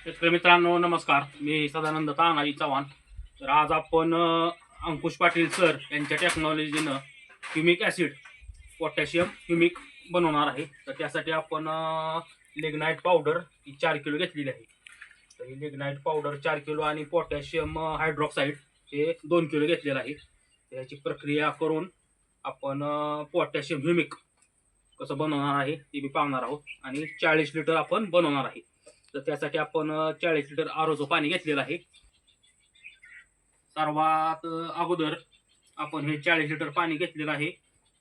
शेतकरी मित्रांनो नमस्कार. मी सदानंद तानाजी चव्हाण. तर आज आपण अंकुश पाटील सर यांच्या टेक्नॉलॉजीनं ह्युमिक ॲसिड पोटॅशियम ह्युमिक बनवणार आहे. तर त्यासाठी आपण लिग्नाइट पावडर 4 किलो घेतलेली आहे. तर ही लिग्नाइट पावडर 4 किलो आणि पोटॅशियम हायड्रॉक्साईड हे 2 किलो घेतलेलं आहे. याची प्रक्रिया करून आपण पोटॅशियम ह्युमिक कसं बनवणार आहे ते बी पाहणार आहोत आणि 40 लिटर आपण बनवणार आहे. तर त्यासाठी आपण 40 लिटर आरोचं पाणी घेतलेलं आहे. सर्वात अगोदर आपण हे 40 लिटर पाणी घेतलेलं आहे.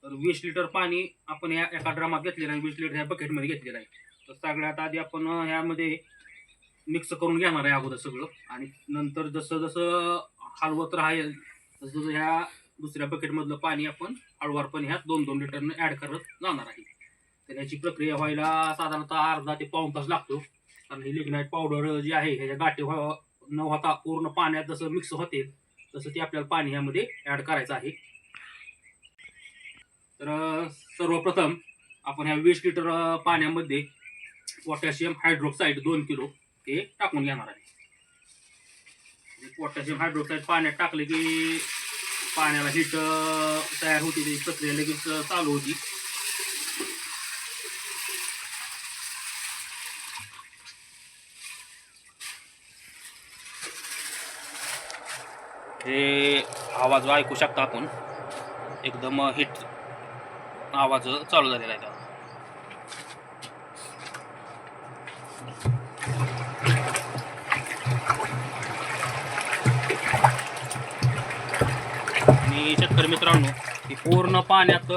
तर 20 लिटर पाणी आपण या एका ड्रमात घेतलेलं आहे, 20 लिटर ह्या बकेटमध्ये घेतलेलं आहे. तर सगळ्यात आधी आपण ह्यामध्ये मिक्स करून घेणार आहे अगोदर सगळं, आणि नंतर जसं जसं हलवत राहील तसं ह्या दुसऱ्या बकेटमधलं पाणी आपण हळूवारपणे ह्यात 2-2 लिटरनं ॲड करत जाणार आहे. तर याची प्रक्रिया व्हायला साधारणतः अर्धा ते पाऊण तास लागतो. कारण ही लिग्नाइट पावडर जी आहे ह्याच्या गाठी न होता पूर्ण पाण्यात जसं मिक्स होते तसं ते आपल्याला पाणी ह्यामध्ये ॲड करायचं आहे. तर सर्वप्रथम आपण ह्या 20 लिटर पाण्यामध्ये पोटॅशियम हायड्रॉक्साईड 2 किलो हे टाकून घेणार आहे. पोटॅशियम हायड्रॉक्साईड पाण्यात टाकले की पाण्याला हीट तयार होती, त्याची प्रक्रिया लगेच चालू होती. हे आवाज ऐकू शकता आपण, एकदम हिट आवाज चालू झालेला आहे. आणि शेतकरी मित्रांनो, ही पूर्ण पाण्यात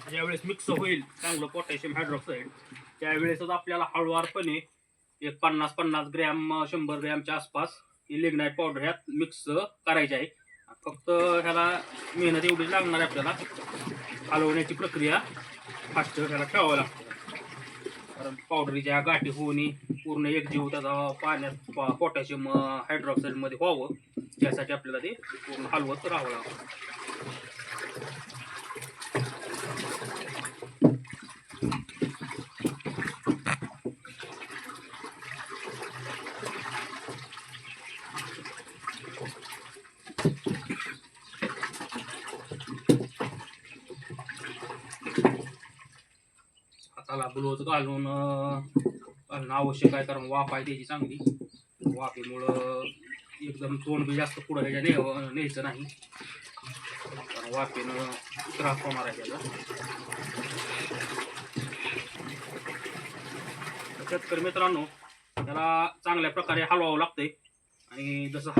ज्यावेळेस मिक्स होईल चांगलं पोटॅशियम हायड्रॉक्साईड त्यावेळेसच आपल्याला हळूवारपणे एक 50-50 ग्रॅम 100 ग्रॅमच्या आसपास ही लिग्नाइट पावडर ह्यात मिक्स करायची आहे. फक्त ह्याला मेहनत एवढीच लागणार आहे आपल्याला, हलवण्याची प्रक्रिया फास्ट ह्याला ठेवावं लागते. कारण पावडरीच्या गाठी होऊन पूर्ण एकजीव त्याचा पाण्यात पोटॅशियम हायड्रॉक्साईडमध्ये व्हावं, त्यासाठी आपल्याला ते पूर्ण हलवत राहावं लागतं. हाताला ग्लोव्ज घालून आवश्यक आहे, कारण वाफ आहे त्याची चांगली. वाफेमुळं एकदम तोंड बी जास्त पुढं ह्याच्या न्यायचं नाही, कारण वाफेनं त्रास होणार आहे त्याचा. शेतकरी मित्रांनो, त्याला चांगल्या प्रकारे हलवावं लागतंय, आणि जसं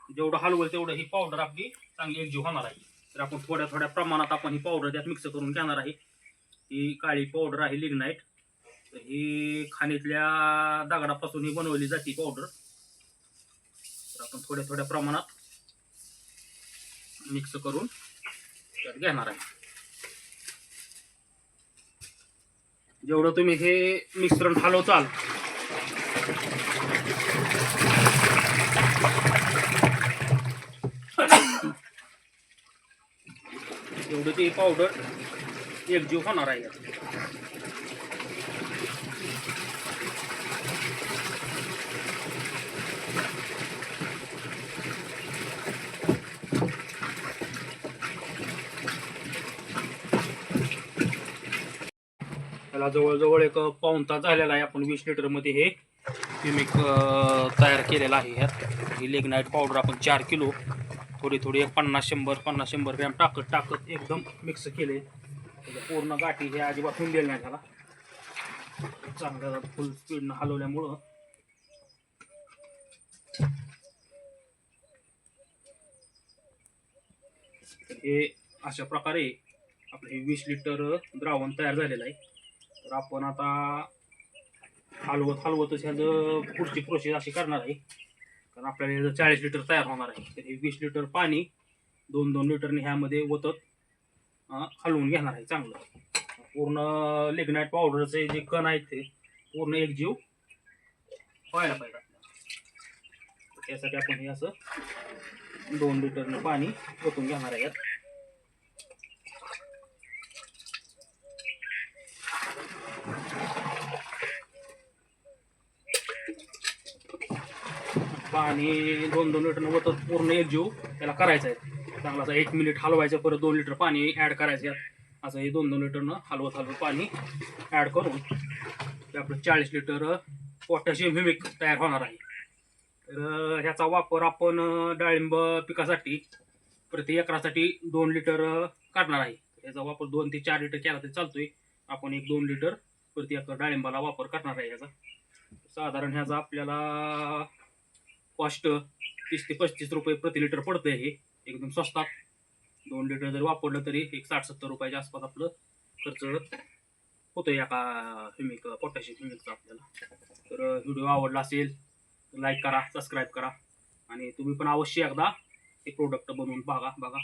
जेवढं हलवल तेवढं ही पावडर आपली चांगली एकजीव होणार आहे. तर आपण थोड्या थोड्या प्रमाणात आपण ही पावडर त्यात मिक्स करून घेणार आहे. ही काळी पावडर आहे लिग्नाइट. तर ही खाणीतल्या दगडापासून ही बनवली जाते पावडर. तर आपण थोड्या थोड्या प्रमाणात मिक्स करून त्यात घेणार आहे. जेवढं तुम्ही हे मिश्रण हलवचाल तेवढं ती पावडर एकजीव होणार आहे. त्याला जवळजवळ एक पाऊण तास झालेला आहे. आपण 20 लिटरमध्ये हे ह्युमिक तयार केलेलं आहे. ह्यात ही लिग्नाइट पावडर आपण 4 किलो थोडी थोडी 50-100 ग्रॅम टाकत एकदम मिक्स केले. पूर्ण गाठी हे अजिबात होऊन दिले नाही त्याला. चांगलं फुल स्पीडनं हलवल्यामुळं हे अशा प्रकारे आपलं हे 20 लिटर द्रावण तयार झालेलं आहे. तर आपण आता हलवतच ह्याचं पुढची प्रोसेस अशी करणार आहे, कारण आपल्याला ह्याचं 40 लिटर तयार होणार आहे. तर हे 20 लिटर पाणी 2-2 लिटरने ह्यामध्ये ओतत हलवून घेणार आहे. चांगलं पूर्ण लिग्नाइट पावडरचे जे कण आहेत ते पूर्ण एकजीव व्हायला पाहिजे. त्यासाठी आपण हे असं 2 लिटरनं पाणी ओतून घेणार आहे. पाणी 2-2 लिटर वतत पूर्ण एकजीव त्याला करायचं आहे. चांगला असं 1 मिनिट हलवायचं, परत 2 लिटर पाणी ॲड करायचं यात. असं हे 2-2 लिटरनं हलवत हलवत पाणी ॲड करून ते आपलं 40 लिटर पोटॅशियम ह्युमिक तयार होणार आहे. तर ह्याचा वापर आपण डाळिंब पिकासाठी प्रति एकरासाठी 2 लिटर करणार आहे. ह्याचा वापर 2 ते 4 लिटर केला तरी चालतोय. आपण 1-2 लिटर प्रति एकर डाळिंबाला वापर करणार आहे ह्याचा. साधारण ह्याचा आपल्याला कॉस्ट 30 ते 35 रुपये प्रति लिटर पडतंय. हे एकदम स्वस्तात 2 लिटर जरी वापरलं तरी एक 60-70 रुपयाच्या आसपास आपलं खर्च होतोय एका पोटॅशियम ह्युमिकचा आपल्याला. तर व्हिडिओ आवडला असेल तर लाईक करा, सबस्क्राईब करा आणि तुम्ही पण अवश्य एकदा हे प्रोडक्ट बनवून बघा.